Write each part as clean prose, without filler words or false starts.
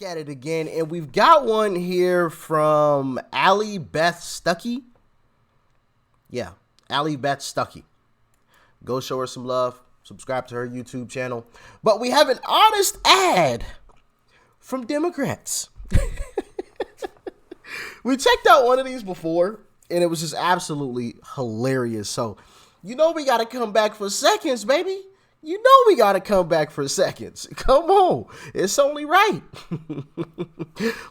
At it again, and we've got one here from Allie Beth Stuckey. Yeah, Allie Beth Stuckey. Go show her some love. Subscribe to her YouTube channel. But we have an honest ad from Democrats. We checked out one of these before, and it was just absolutely hilarious. So, you know we got to come back for seconds, baby. You know we got to come back for seconds. Come on. It's only right.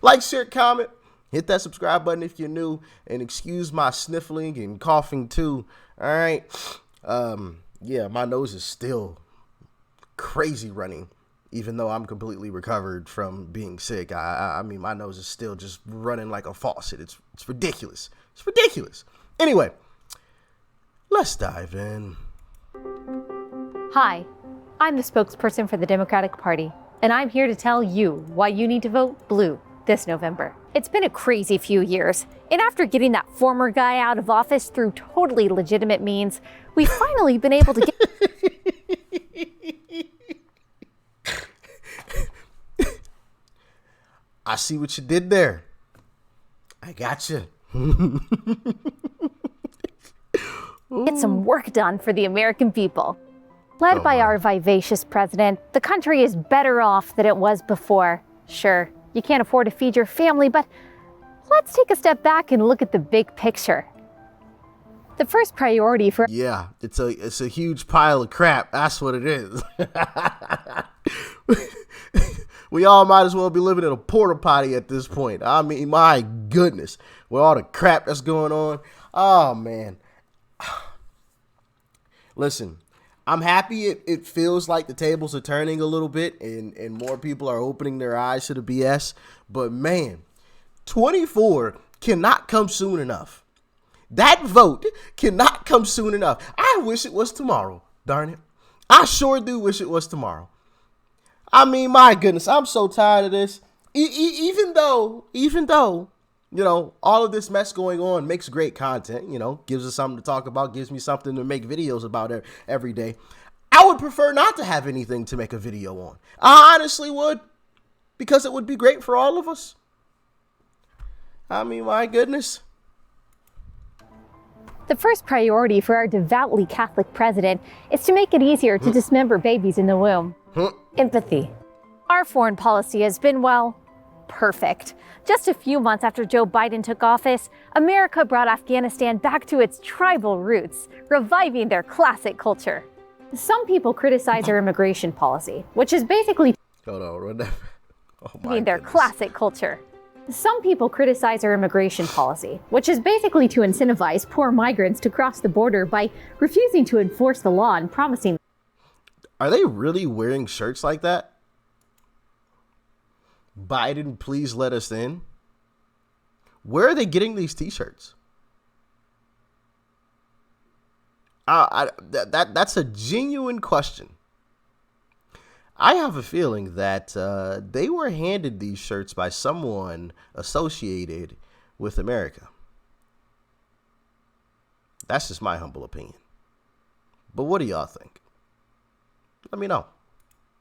Like, share, comment, hit that subscribe button if you're new, and excuse my sniffling and coughing too. All right. Yeah, my nose is still crazy running, even though I'm completely recovered from being sick. I mean, my nose is still just running like a faucet. It's ridiculous. It's ridiculous. Anyway, let's dive in. Hi, I'm the spokesperson for the Democratic Party, and I'm here to tell you why you need to vote blue this November. It's been a crazy few years, and after getting that former guy out of office through totally legitimate means, we've finally been able to get... I see what you did there. I got you. Get some work done for the American people. Led by our vivacious president, the country is better off than it was before. Sure, you can't afford to feed your family, but let's take a step back and look at the big picture. The first priority for... Yeah, it's a huge pile of crap. That's what it is. We all might as well be living in a porta potty at this point. I mean, my goodness, with all the crap that's going on. Oh, man. Listen. I'm happy it feels like the tables are turning a little bit and more people are opening their eyes to the BS. But man, 24 cannot come soon enough. That vote cannot come soon enough. I wish it was tomorrow, darn it. I sure do wish it was tomorrow. I mean, my goodness, I'm so tired of this. Even though, you know, all of this mess going on makes great content, you know, gives us something to talk about, gives me something to make videos about every day. I would prefer not to have anything to make a video on. I honestly would, because it would be great for all of us. I mean, my goodness. The first priority for our devoutly Catholic president is to make it easier to dismember babies in the womb. Empathy. Our foreign policy has been, well, perfect. Just a few months after Joe Biden took office, America brought Afghanistan back to its tribal roots, reviving their classic culture. Some people criticize our immigration policy, which is basically their classic culture. Some people criticize our immigration policy, which is basically to incentivize poor migrants to cross the border by refusing to enforce the law and promising. Are they really wearing shirts like that? Biden, please let us in. Where are they getting these t-shirts? That's a genuine question. I have a feeling that they were handed these shirts by someone associated with America. That's just my humble opinion. But what do y'all think? Let me know.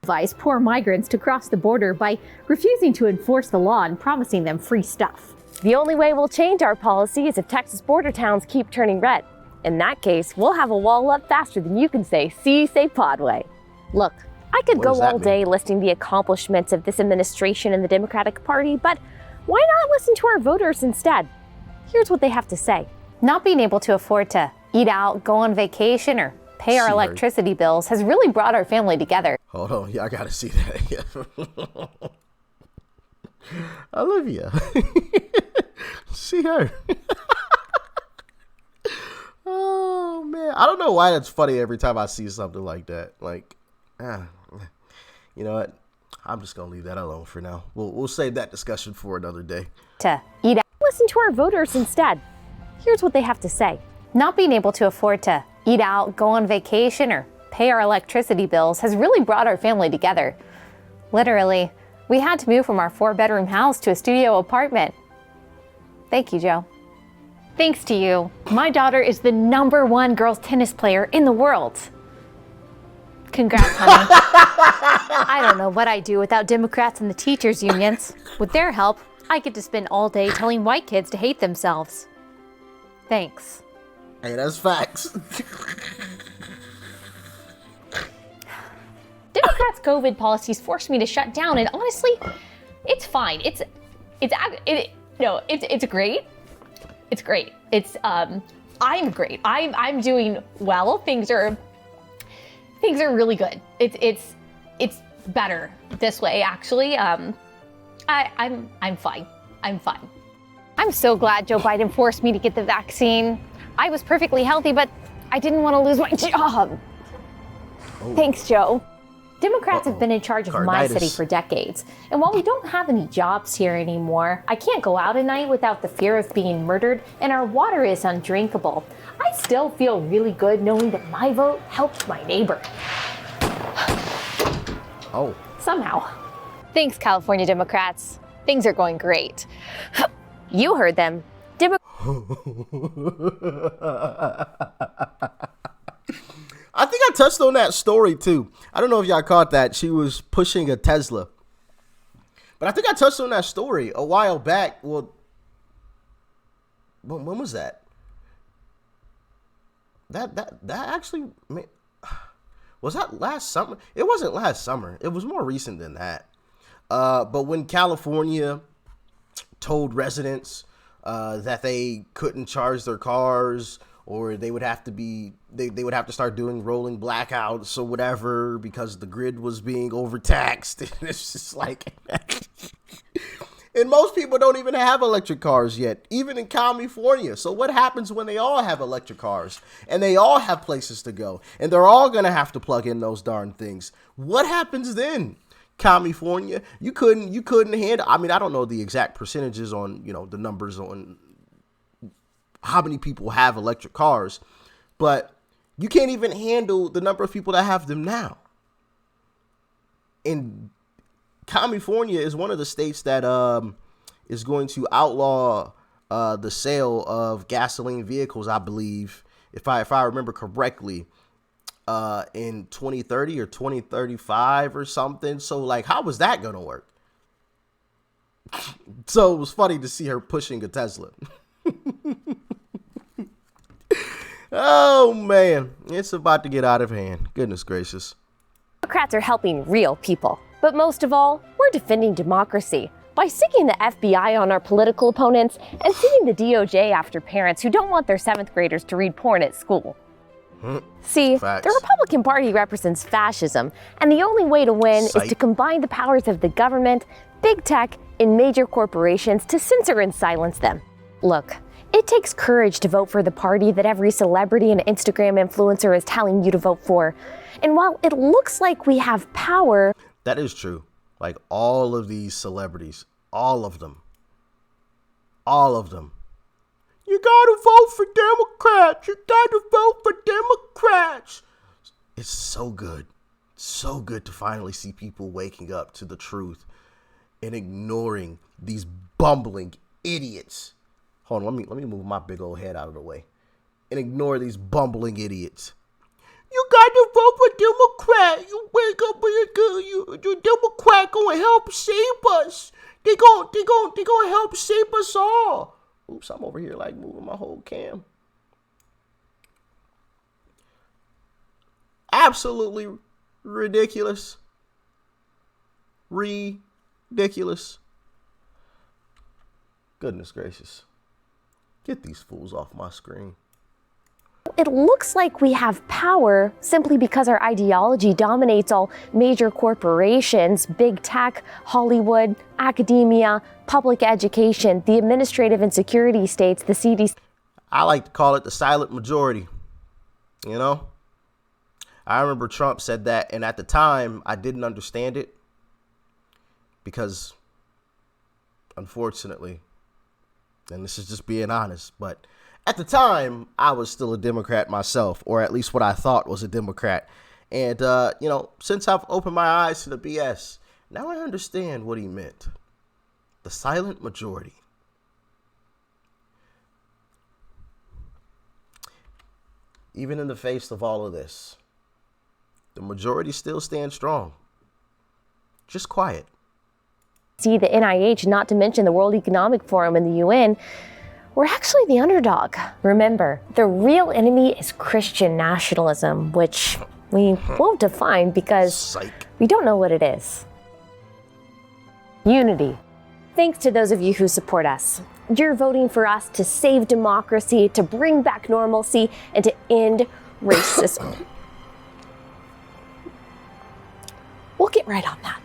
Advise poor migrants to cross the border by refusing to enforce the law and promising them free stuff. The only way we'll change our policy is if Texas border towns keep turning red. In that case, we'll have a wall up faster than you can say, "See, say Podway." Look, I could go all day listing the accomplishments of this administration and the Democratic Party, but why not listen to our voters instead? Here's what they have to say. Not being able to afford to eat out, go on vacation, or pay our electricity bills has really brought our family together. Hold on, yeah, I gotta see that. Olivia, see her. Oh man, I don't know why that's funny every time I see something like that. Like, you know what? I'm just gonna leave that alone for now. We'll save that discussion for another day. To eat out. Listen to our voters instead. Here's what they have to say. Not being able to afford to eat out, go on vacation, or pay our electricity bills has really brought our family together. Literally, we had to move from our 4-bedroom house to a studio apartment. Thank you, Joe. Thanks to you, my daughter is the #1 girls tennis player in the world. Congrats, honey. I don't know what I'd do without Democrats and the teachers' unions. With their help, I get to spend all day telling white kids to hate themselves. Thanks. Hey, that's facts. Democrats' COVID policies forced me to shut down, and honestly, it's fine. It's great. It's great. I'm great. I'm doing well. Things are really good. It's better this way, actually. I'm fine. I'm fine. I'm so glad Joe Biden forced me to get the vaccine. I was perfectly healthy, but I didn't want to lose my job. Oh. Thanks, Joe. Democrats have been in charge of my city for decades. And while we don't have any jobs here anymore, I can't go out at night without the fear of being murdered, and our water is undrinkable. I still feel really good knowing that my vote helped my neighbor. Oh. Somehow. Thanks, California Democrats. Things are going great. You heard them. I think I touched on that story too. I don't know if y'all caught that. She was pushing a Tesla. But I think I touched on that story a while back. Well, when was that? That actually, was that last summer? It wasn't last summer. It was more recent than that. But when California told residents that they couldn't charge their cars, or they would have to be, they would have to start doing rolling blackouts or whatever because the grid was being overtaxed. It's just like, and most people don't even have electric cars yet, even in California. So what happens when they all have electric cars and they all have places to go and they're all going to have to plug in those darn things? What happens then? California, you couldn't handle. I mean, I don't know the exact percentages on, the numbers on how many people have electric cars, but you can't even handle the number of people that have them now. And California is one of the states that is going to outlaw the sale of gasoline vehicles, I believe, if I remember correctly, in 2030 or 2035 or something. So, like, how was that going to work? So it was funny to see her pushing a Tesla. Oh, man, it's about to get out of hand. Goodness gracious. Democrats are helping real people. But most of all, we're defending democracy by sticking the FBI on our political opponents and sending the DOJ after parents who don't want their 7th graders to read porn at school. See, Facts. The Republican Party represents fascism, and the only way to win is to combine the powers of the government, big tech, and major corporations to censor and silence them. Look, it takes courage to vote for the party that every celebrity and Instagram influencer is telling you to vote for. And while it looks like we have power... That is true. Like, all of these celebrities, all of them. You gotta vote for Democrats. You gotta vote for Democrats. It's so good. So good to finally see people waking up to the truth and ignoring these bumbling idiots. Hold on, let me move my big old head out of the way and ignore these bumbling idiots. You got to vote for Democrat. You wake up with you Democrat gonna help save us. They gonna help save us all. Oops, I'm over here like moving my whole cam. Absolutely ridiculous. Ridiculous. Goodness gracious. Get these fools off my screen. It looks like we have power simply because our ideology dominates all major corporations, big tech, Hollywood, academia, public education, the administrative and security states, the CDC. I like to call it the silent majority. You know? I remember Trump said that, and at the time, I didn't understand it because, unfortunately, and this is just being honest, but at the time, I was still a Democrat myself, or at least what I thought was a Democrat. And, since I've opened my eyes to the BS, now I understand what he meant. The silent majority. Even in the face of all of this, the majority still stands strong. Just quiet. See the NIH, not to mention the World Economic Forum and the UN, we're actually the underdog. Remember, the real enemy is Christian nationalism, which we won't define because we don't know what it is. Unity. Thanks to those of you who support us. You're voting for us to save democracy, to bring back normalcy, and to end racism. We'll get right on that.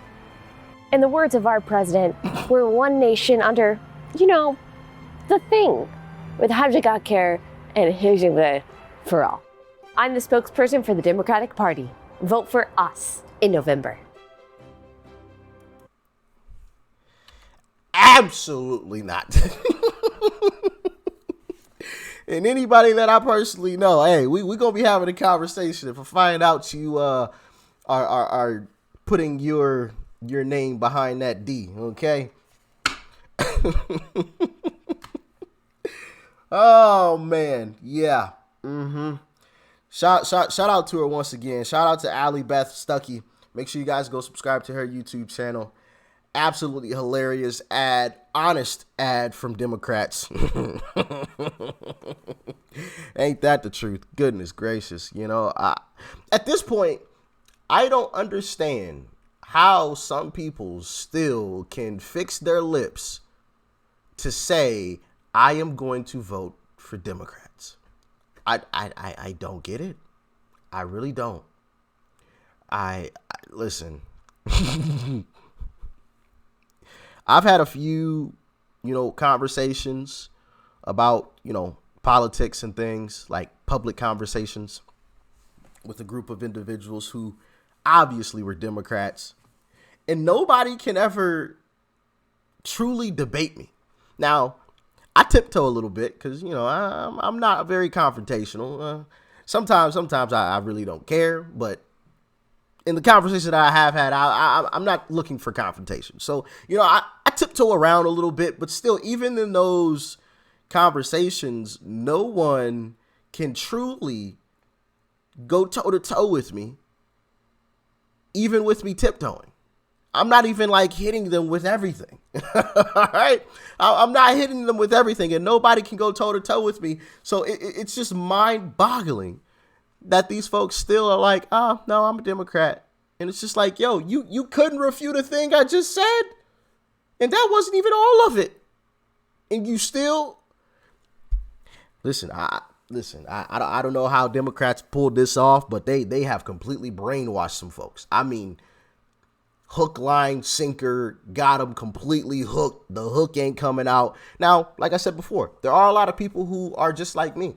In the words of our president, we're one nation under, the thing, with Ideological and Ideological for all. I'm the spokesperson for the Democratic Party. Vote for us in November. Absolutely not. And anybody that I personally know, hey, we gonna be having a conversation. If I find out you are putting your name behind that D, okay? Oh man, yeah. Shout out to her once again. Shout out to Allie Beth Stuckey. Make sure you guys go subscribe to her YouTube channel. Absolutely hilarious ad, honest ad from Democrats. Ain't that the truth? Goodness gracious. At this point, I don't understand how some people still can fix their lips to say, I am going to vote for Democrats. I don't get it. I really don't. Listen. I've had a few, conversations about, politics and things, like public conversations with a group of individuals who obviously were Democrats, and nobody can ever truly debate me. Now, I tiptoe a little bit because, I'm not very confrontational. Sometimes I really don't care, but in the conversation that I have had, I'm not looking for confrontation. So, I tiptoe around a little bit, but still, even in those conversations, no one can truly go toe to toe with me, even with me tiptoeing. I'm not even hitting them with everything. All right. I'm not hitting them with everything, and nobody can go toe to toe with me. So it's just mind boggling that these folks still are like, oh, no, I'm a Democrat. And it's just like, yo, you couldn't refute a thing I just said. And that wasn't even all of it. And you still listen. I don't know how Democrats pulled this off, but they have completely brainwashed some folks. I mean, hook, line, sinker, got them completely hooked. The hook ain't coming out. Now, like I said before, there are a lot of people who are just like me,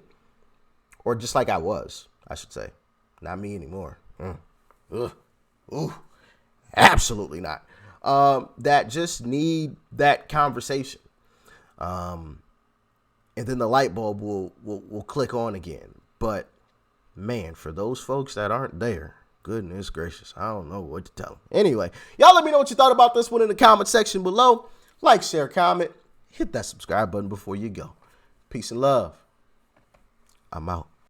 or just like I was, I should say. Not me anymore. Absolutely not. That just need that conversation. And then the light bulb will click on again. But man, for those folks that aren't there, goodness gracious, I don't know what to tell them. Anyway, y'all let me know what you thought about this one in the comment section below. Like, share, comment, hit that subscribe button before you go. Peace and love. I'm out.